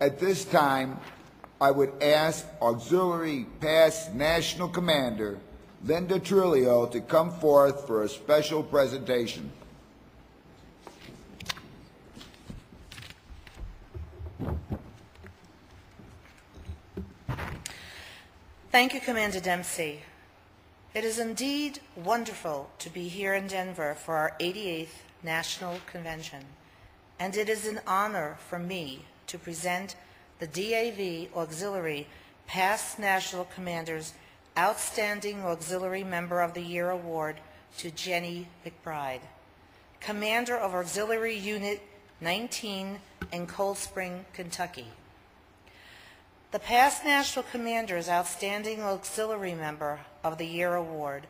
At this time, I would ask Auxiliary Past National Commander Linda Trulio to come forth for a special presentation. Thank you, Commander Dempsey. It is indeed wonderful to be here in Denver for our 88th National Convention, and it is an honor for me to present the DAV Auxiliary Past National Commander's Outstanding Auxiliary Member of the Year Award to Jenny McBride, Commander of Auxiliary Unit 19 in Cold Spring, Kentucky. The Past National Commander's Outstanding Auxiliary Member of the Year Award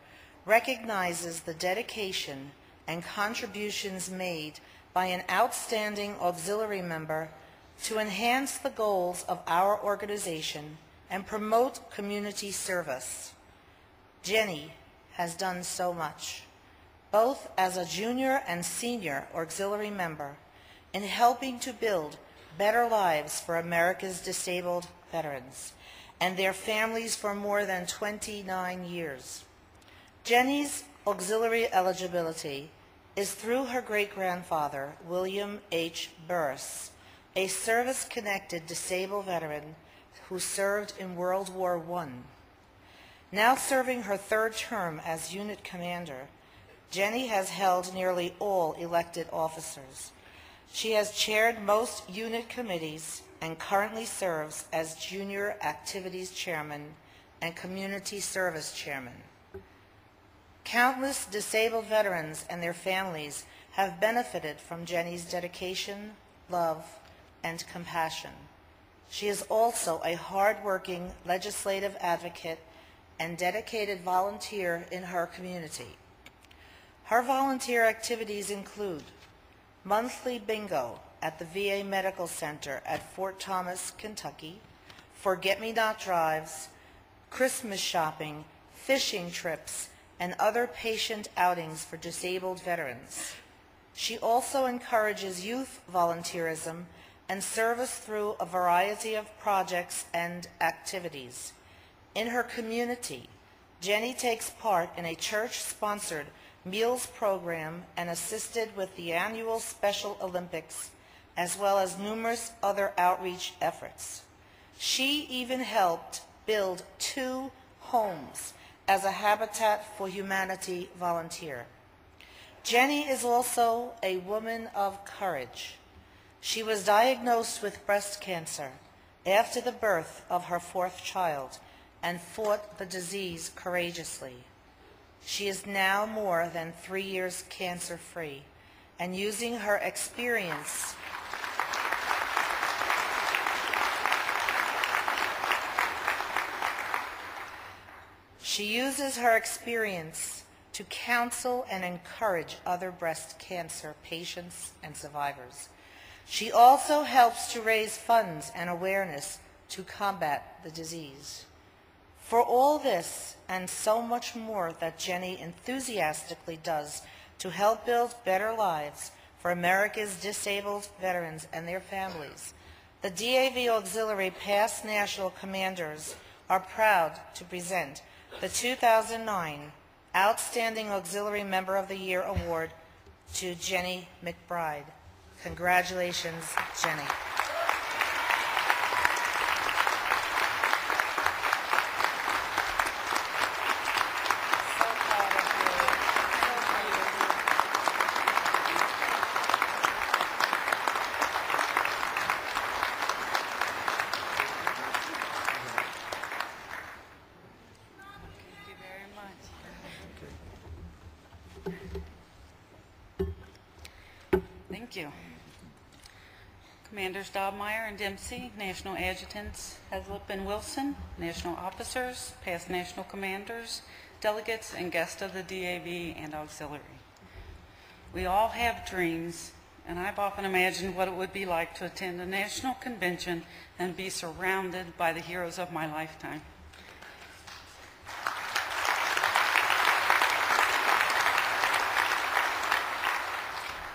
recognizes the dedication and contributions made by an outstanding auxiliary member to enhance the goals of our organization and promote community service. Jenny has done so much, both as a junior and senior auxiliary member, in helping to build better lives for America's disabled veterans and their families for more than 29 years. Jenny's auxiliary eligibility is through her great-grandfather, William H. Burris, a service-connected disabled veteran who served in World War I. Now serving her third term as unit commander, Jenny has held nearly all elected officers. She has chaired most unit committees and currently serves as Junior Activities Chairman and Community Service Chairman. Countless disabled veterans and their families have benefited from Jenny's dedication, love, and compassion. She is also a hard-working legislative advocate and dedicated volunteer in her community. Her volunteer activities include monthly bingo at the VA Medical Center at Fort Thomas, Kentucky, forget-me-not drives, Christmas shopping, fishing trips, and other patient outings for disabled veterans. She also encourages youth volunteerism and service through a variety of projects and activities. In her community, Jenny takes part in a church-sponsored meals program and assisted with the annual Special Olympics, as well as numerous other outreach efforts. She even helped build 2 homes as a Habitat for Humanity volunteer. Jenny is also a woman of courage. She was diagnosed with breast cancer after the birth of her 4th child and fought the disease courageously. She is now more than 3 years cancer-free, and using her experience she uses her experience to counsel and encourage other breast cancer patients and survivors. She also helps to raise funds and awareness to combat the disease. For all this and so much more that Jenny enthusiastically does to help build better lives for America's disabled veterans and their families, the DAV Auxiliary Past National Commanders are proud to present the 2009 Outstanding Auxiliary Member of the Year Award to Jenny McBride. Congratulations, Jenny. Thank you. Commanders Dobmeyer and Dempsey, National Adjutants Heslop and Wilson, National Officers, Past National Commanders, Delegates, and guests of the DAV and Auxiliary. We all have dreams, and I've often imagined what it would be like to attend a national convention and be surrounded by the heroes of my lifetime.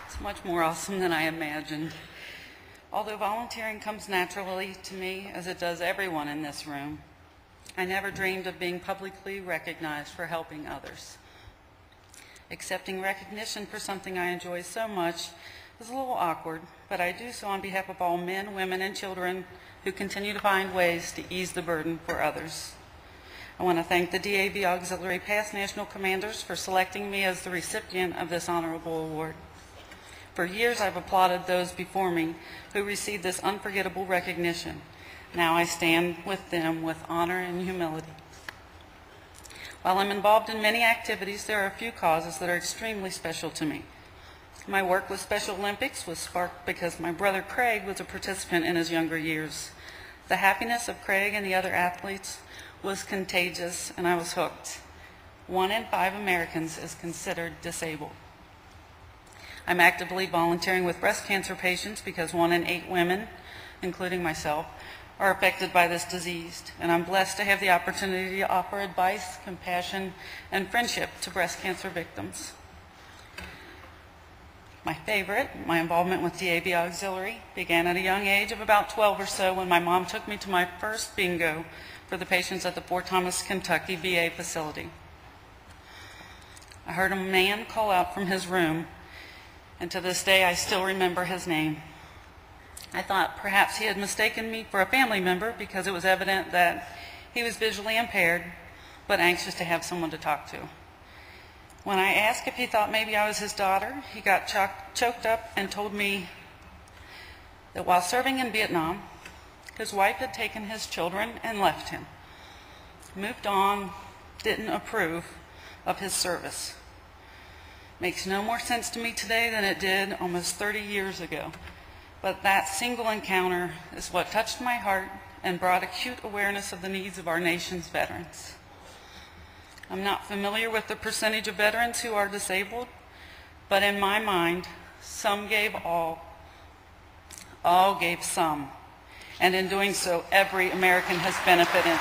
It's much more awesome than I imagined. Although volunteering comes naturally to me, as it does everyone in this room, I never dreamed of being publicly recognized for helping others. Accepting recognition for something I enjoy so much is a little awkward, but I do so on behalf of all men, women, and children who continue to find ways to ease the burden for others. I want to thank the DAV Auxiliary Past National Commanders for selecting me as the recipient of this honorable award. For years, I've applauded those before me who received this unforgettable recognition. Now I stand with them with honor and humility. While I'm involved in many activities, there are a few causes that are extremely special to me. My work with Special Olympics was sparked because my brother Craig was a participant in his younger years. The happiness of Craig and the other athletes was contagious, and I was hooked. 1 in 5 Americans is considered disabled. I'm actively volunteering with breast cancer patients because 1 in 8 women, including myself, are affected by this disease, and I'm blessed to have the opportunity to offer advice, compassion, and friendship to breast cancer victims. My favorite, my involvement with DAV Auxiliary, began at a young age of about 12 or so when my mom took me to my first bingo for the patients at the Fort Thomas, Kentucky VA facility. I heard a man call out from his room, and to this day I still remember his name. I thought perhaps he had mistaken me for a family member because it was evident that he was visually impaired, but anxious to have someone to talk to. When I asked if he thought maybe I was his daughter, he got choked up and told me that while serving in Vietnam, his wife had taken his children and left him, moved on, didn't approve of his service. Makes no more sense to me today than it did almost 30 years ago. But that single encounter is what touched my heart and brought acute awareness of the needs of our nation's veterans. I'm not familiar with the percentage of veterans who are disabled, but in my mind, some gave all gave some, and in doing so, every American has benefited.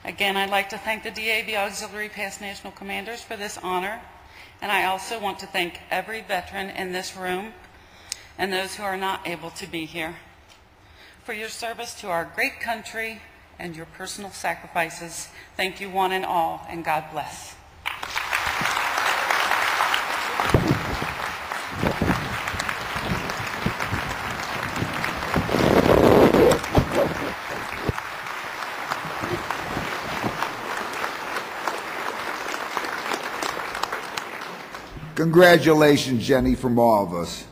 Again, I'd like to thank the DAV Auxiliary Past National Commanders for this honor, and I also want to thank every veteran in this room and those who are not able to be here for your service to our great country and your personal sacrifices. Thank you one and all, and God bless. Congratulations, Jenny, from all of us.